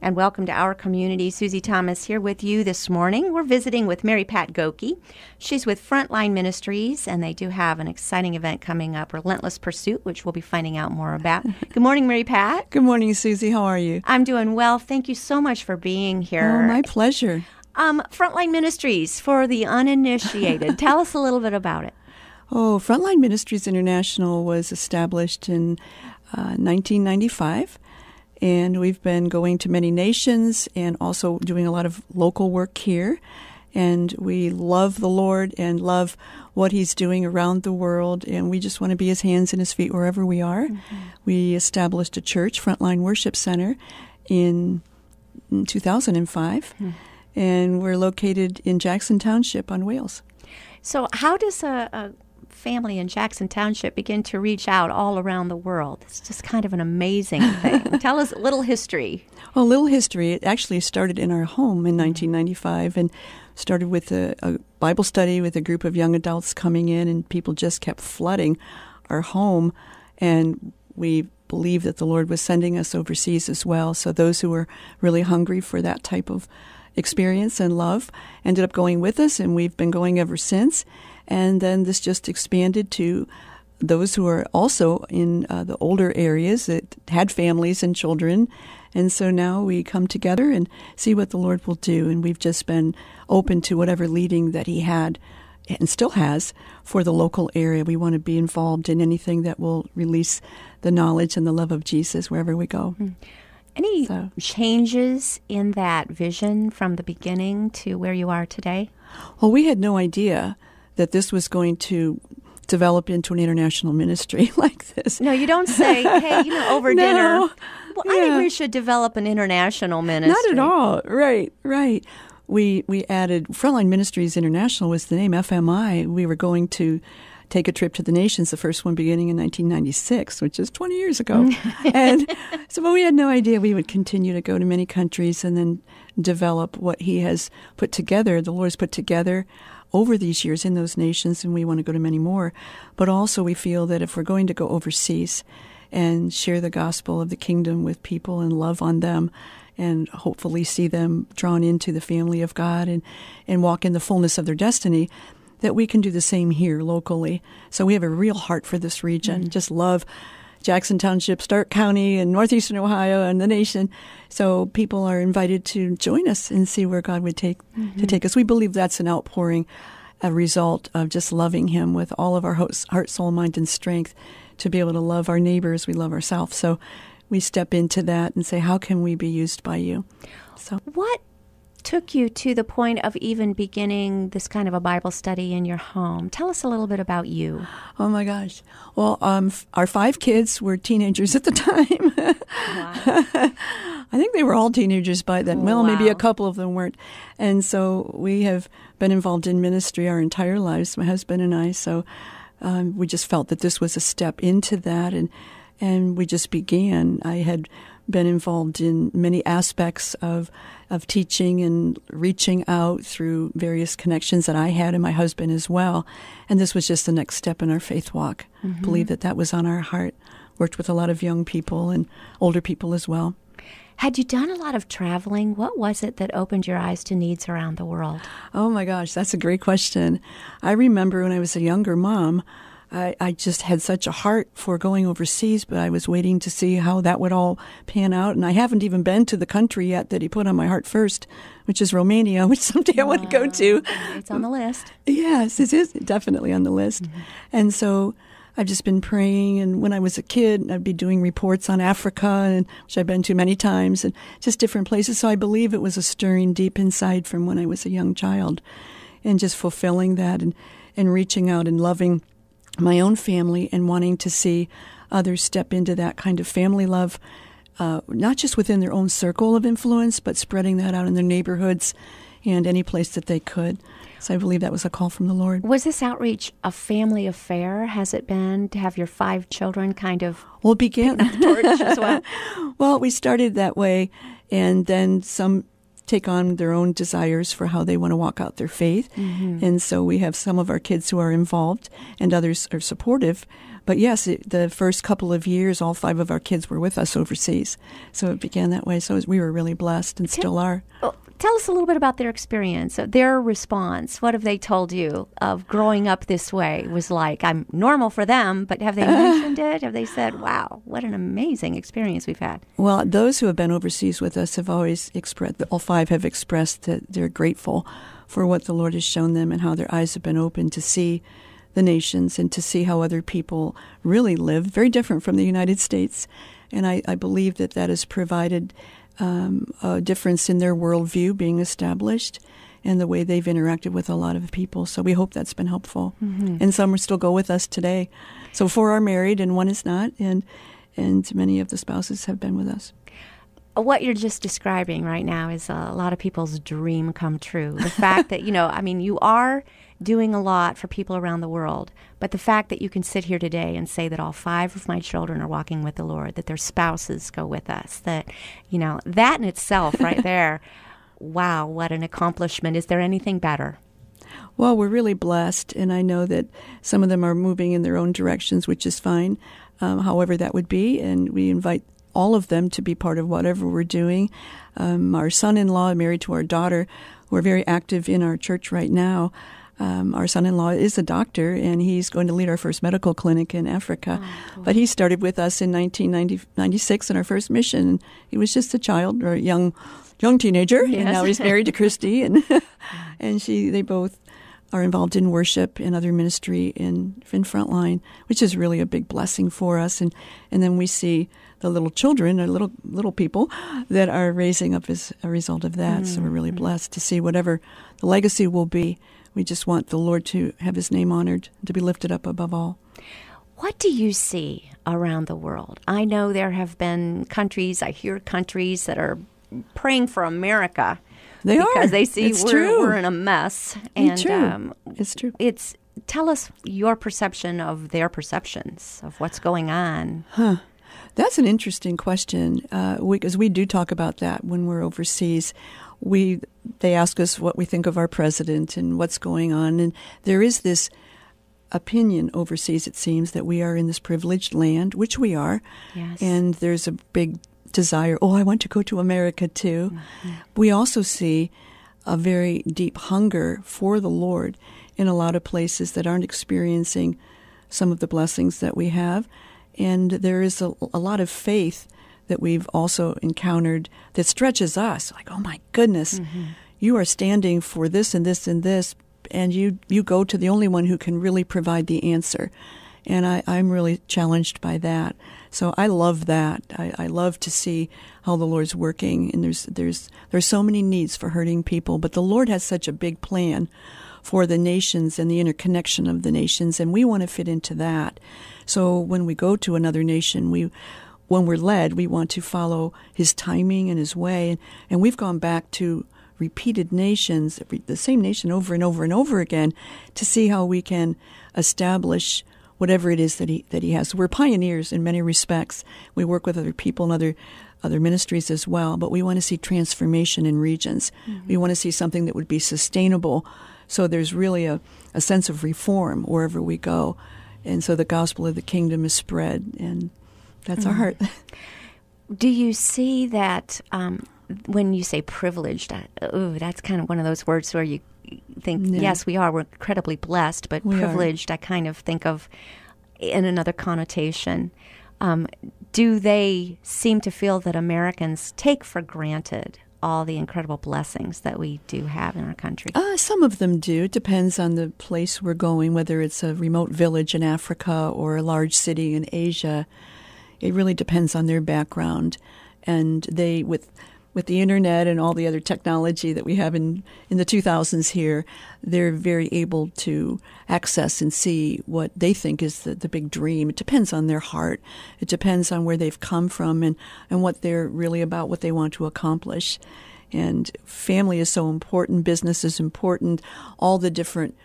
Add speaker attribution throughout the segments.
Speaker 1: and welcome to our community. Susie Thomas here with you this morning. We're visiting with Mary Pat Goki. She's with Frontline Ministries, and they do have an exciting event coming up, Relentless Pursuit, which we'll be finding out more about. Good morning, Mary Pat.
Speaker 2: Good morning, Susie. How are you?
Speaker 1: I'm doing well. Thank you so much for being here.
Speaker 2: Oh, my pleasure.
Speaker 1: Frontline Ministries, for the uninitiated. Tell us a little bit about it.
Speaker 2: Oh, Frontline Ministries International was established in 1995. And we've been going to many nations and also doing a lot of local work here. And we love the Lord and love what He's doing around the world. And we just want to be His hands and His feet wherever we are. Mm-hmm. We established a church, Frontline Worship Center, in 2005. Mm-hmm. And we're located in Jackson Township on Wales.
Speaker 1: So how does a family in Jackson Township begin to reach out all around the world? It's just kind of an amazing thing. Tell us a little history.
Speaker 2: Well, a little history. It actually started in our home in 1995 and started with a Bible study with a group of young adults coming in, and people just kept flooding our home. And we believed that the Lord was sending us overseas as well. So those who were really hungry for that type of experience and love ended up going with us, and we've been going ever since. And then this just expanded to those who are also in the older areas that had families and children. And so now we come together and see what the Lord will do. And we've just been open to whatever leading that He had and still has for the local area. We want to be involved in anything that will release the knowledge and the love of Jesus wherever we go. Mm-hmm.
Speaker 1: Any changes in that vision from the beginning to where you are today?
Speaker 2: Well, we had no idea that this was going to develop into an international ministry like this.
Speaker 1: No, you don't say, hey, over dinner. Well, I think we should develop an international ministry.
Speaker 2: Not at all. Right. We added, Frontline Ministries International was the name, FMI. We were going to take a trip to the nations, the first one beginning in 1996, which is 20 years ago. And so but we had no idea we would continue to go to many countries and then develop what He has put together, the Lord has put together over these years in those nations, and we want to go to many more. But also we feel that if we're going to go overseas and share the gospel of the kingdom with people and love on them and hopefully see them drawn into the family of God and walk in the fullness of their destiny, that we can do the same here locally. So we have a real heart for this region, just love Jackson Township, Stark County, and northeastern Ohio, and the nation. So people are invited to join us and see where God would take us. We believe that's an outpouring, a result of just loving Him with all of our heart, soul, mind, and strength to be able to love our neighbors. We love ourselves. So we step into that and say, how can we be used by You? So
Speaker 1: what took you to the point of even beginning this kind of a Bible study in your home? Tell us a little bit about you.
Speaker 2: Oh, my gosh. Well, our 5 kids were teenagers at the time.
Speaker 1: Wow.
Speaker 2: I think they were all teenagers by then. Well, maybe a couple of them weren't. And so we have been involved in ministry our entire lives, my husband and I. So we just felt that this was a step into that, and we just began. I had been involved in many aspects of teaching and reaching out through various connections that I had and my husband as well. And this was just the next step in our faith walk. Mm-hmm. Believe that was on our heart. Worked with a lot of young people and older people as well.
Speaker 1: Had you done a lot of traveling? What was it that opened your eyes to needs around the world?
Speaker 2: Oh my gosh, that's a great question. I remember when I was a younger mom, I just had such a heart for going overseas, but I was waiting to see how that would all pan out. And I haven't even been to the country yet that He put on my heart first, which is Romania, which someday I want to go to.
Speaker 1: It's on the list.
Speaker 2: Yes, it is definitely on the list. Mm-hmm. And so I've just been praying. And when I was a kid, I'd be doing reports on Africa, which I've been to many times, and just different places. So I believe it was a stirring deep inside from when I was a young child, and just fulfilling that and reaching out and loving my own family and wanting to see others step into that kind of family love, not just within their own circle of influence, but spreading that out in their neighborhoods and any place that they could. So I believe that was a call from the Lord.
Speaker 1: Was this outreach a family affair? Has it been to have your 5 children kind of
Speaker 2: it began
Speaker 1: the torch as well?
Speaker 2: Well, we started that way, and then some take on their own desires for how they want to walk out their faith. Mm-hmm. And so we have some of our kids who are involved and others are supportive. But yes, the first couple of years, all 5 of our kids were with us overseas. So it began that way. So we were really blessed and still are.
Speaker 1: Tell us a little bit about their experience, their response. What have they told you of growing up this way? It was like, I'm normal for them, but have they mentioned it? Have they said, wow, what an amazing experience we've had?
Speaker 2: Well, those who have been overseas with us have always expressed, all 5 have expressed that they're grateful for what the Lord has shown them and how their eyes have been opened to see the nations and to see how other people really live, very different from the United States. And I believe that has provided a difference in their worldview being established and the way they've interacted with a lot of people. So we hope that's been helpful. Mm-hmm. And some still go with us today. So 4 are married and 1 is not, and many of the spouses have been with us.
Speaker 1: What you're just describing right now is a lot of people's dream come true. The fact that, you are doing a lot for people around the world, but the fact that you can sit here today and say that all 5 of my children are walking with the Lord, that their spouses go with us, that, that in itself right there, wow, what an accomplishment. Is there anything better?
Speaker 2: Well, we're really blessed, and I know that some of them are moving in their own directions, which is fine, however that would be, and we invite all of them to be part of whatever we're doing. Our son-in-law, married to our daughter, who are very active in our church right now. Our son-in-law is a doctor, and he's going to lead our first medical clinic in Africa. Oh, cool. But he started with us in 1996 in our first mission. He was just a child or a young teenager, yes. And now he's married to Christy, and they both are involved in worship and other ministry in Frontline, which is really a big blessing for us. And then we see the little children, or little people that are raising up as a result of that. Mm-hmm. So we're really blessed to see whatever the legacy will be. We just want the Lord to have his name honored, to be lifted up above all.
Speaker 1: What do you see around the world? I know there have been countries, I hear countries that are praying for America. Because they see we're in a mess. And
Speaker 2: it's true.
Speaker 1: Tell us your perception of their perceptions of what's going on.
Speaker 2: That's an interesting question, because we do talk about that when we're overseas. They ask us what we think of our president and what's going on, and there is this opinion overseas, it seems, that we are in this privileged land, which we are,
Speaker 1: yes.
Speaker 2: And there's a big desire, I want to go to America too. Mm-hmm. We also see a very deep hunger for the Lord in a lot of places that aren't experiencing some of the blessings that we have. And there is a lot of faith that we've also encountered that stretches us. Like, oh my goodness, mm-hmm. You are standing for this and this and this, and you go to the only one who can really provide the answer. And I'm really challenged by that. So I love that. I love to see how the Lord's working. And there's so many needs for hurting people, but the Lord has such a big plan for the nations and the interconnection of the nations, and we want to fit into that. So when we go to another nation, when we're led, we want to follow his timing and his way. And we've gone back to repeated nations, the same nation over and over and over again, to see how we can establish whatever it is that he has. So we're pioneers in many respects. We work with other people and other ministries as well, but we want to see transformation in regions. Mm-hmm. We want to see something that would be sustainable. So there's really a sense of reform wherever we go. And so the gospel of the kingdom is spread, and that's our heart.
Speaker 1: Do you see that when you say privileged, that's kind of one of those words where you think, yes, we're incredibly blessed, but privileged, I kind of think of in another connotation. Do they seem to feel that Americans take for granted all the incredible blessings that we do have in our country?
Speaker 2: Some of them do. It depends on the place we're going, whether it's a remote village in Africa or a large city in Asia. It really depends on their background. And they, with the internet and all the other technology that we have in the 2000s here, they're very able to access and see what they think is the big dream. It depends on their heart. It depends on where they've come from and what they're really about, what they want to accomplish. And family is so important. Business is important. All the different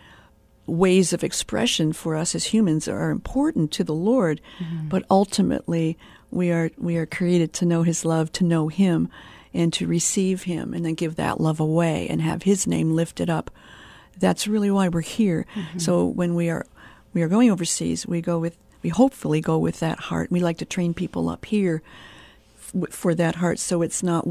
Speaker 2: ways of expression for us as humans are important to the Lord. Mm-hmm. But ultimately, we are created to know his love, to know him. and to receive him and then give that love away and have his name lifted up. That's really why we're here. Mm-hmm. So when we are going overseas, we hopefully go with that heart. We like to train people up here for that heart, so it's not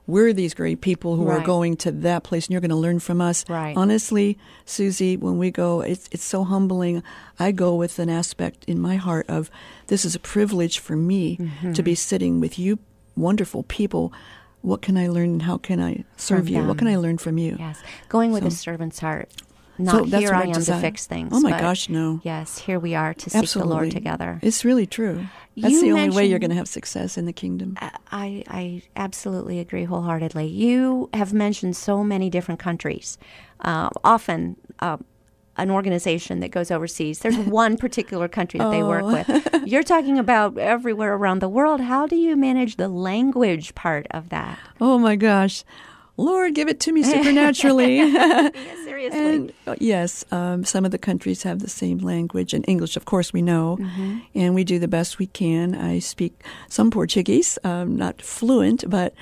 Speaker 2: we're these great people who are going to that place, and you're going to learn from us.
Speaker 1: Right.
Speaker 2: Honestly, Susie, when we go, it's so humbling. I go with an aspect in my heart of this is a privilege for me to be sitting with you wonderful people. What can I learn and how can I serve you? What can I learn from you?
Speaker 1: Yes. Going with a servant's heart. Not here I am to fix things.
Speaker 2: Oh, my gosh, no.
Speaker 1: Yes, here we are to seek the Lord together.
Speaker 2: It's really true. That's the only way you're going to have success in the kingdom.
Speaker 1: I absolutely agree wholeheartedly. You have mentioned so many different countries. Often, an organization that goes overseas, there's one particular country that they work with. You're talking about everywhere around the world. How do you manage the language part of that?
Speaker 2: Oh, my gosh. Lord, give it to me supernaturally.
Speaker 1: Yes, seriously.
Speaker 2: And, yes, some of the countries have the same language, and English, of course, we know, and we do the best we can. I speak some Portuguese, not fluent, but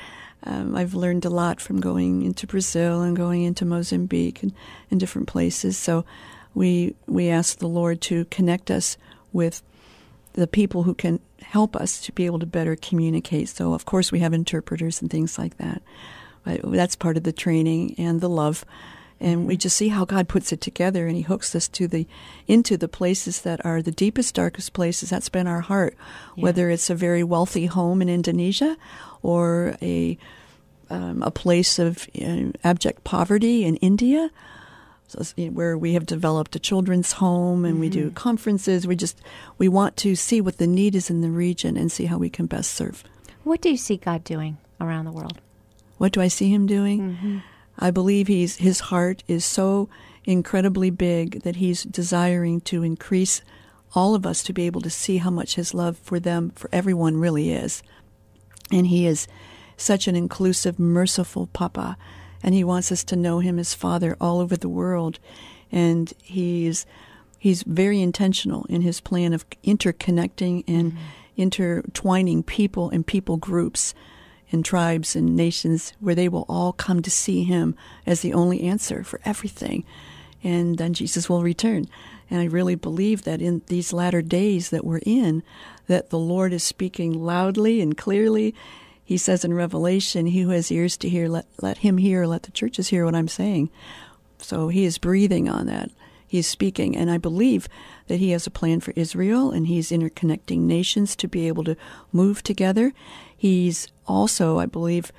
Speaker 2: I've learned a lot from going into Brazil and going into Mozambique and different places. So we ask the Lord to connect us with the people who can help us to be able to better communicate. So, of course, we have interpreters and things like that. That's part of the training and the love. And we just see how God puts it together, and he hooks us into the places that are the deepest, darkest places. That's been our heart, whether it's a very wealthy home in Indonesia or a place of abject poverty in India, where we have developed a children's home and we do conferences. We want to see what the need is in the region and see how we can best serve.
Speaker 1: What do you see God doing around the world?
Speaker 2: What do I see him doing? I believe his heart is so incredibly big that he's desiring to increase all of us to be able to see how much his love for them, for everyone, really is. And he is such an inclusive, merciful Papa, and he wants us to know him as Father all over the world. And he's very intentional in his plan of interconnecting and intertwining people and people groups and tribes and nations where they will all come to see him as the only answer for everything. And then Jesus will return. And I really believe that in these latter days that we're in, that the Lord is speaking loudly and clearly. He says in Revelation, he who has ears to hear, let him hear, let the churches hear what I'm saying. So he is breathing on that. He is speaking. And I believe that he has a plan for Israel, and he's interconnecting nations to be able to move together. He's also, I believe,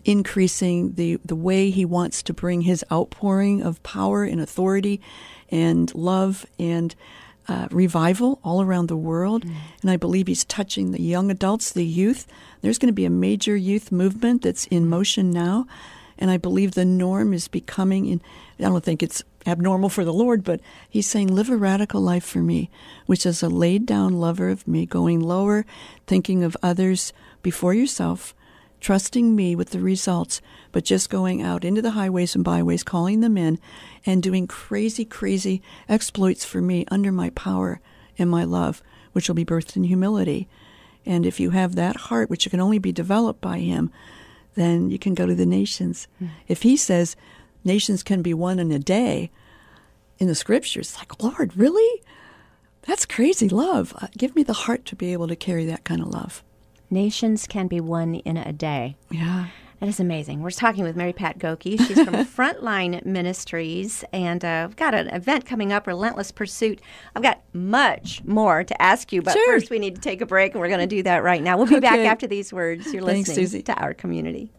Speaker 2: increasing the way he wants to bring his outpouring of power and authority and love and revival all around the world. And I believe he's touching the young adults, the youth. There's going to be a major youth movement that's in motion now. And I believe the norm is becoming, I don't think it's abnormal for the Lord, but he's saying, live a radical life for me, which is a laid down lover of me, going lower, thinking of others before yourself, trusting me with the results, but just going out into the highways and byways, calling them in, and doing crazy, crazy exploits for me under my power and my love, which will be birthed in humility. And if you have that heart, which can only be developed by him, then you can go to the nations. If he says nations can be won in a day in the scriptures, it's like, Lord, really? That's crazy love. Give me the heart to be able to carry that kind of love.
Speaker 1: Nations can be won in a day.
Speaker 2: Yeah.
Speaker 1: That is amazing. We're talking with Mary Pat Goki. She's from Frontline Ministries, and we've got an event coming up, Relentless Pursuit. I've got much more to ask you, but first we need to take a break, and we're going to do that right now. We'll be back after these words. You're listening to Our Community.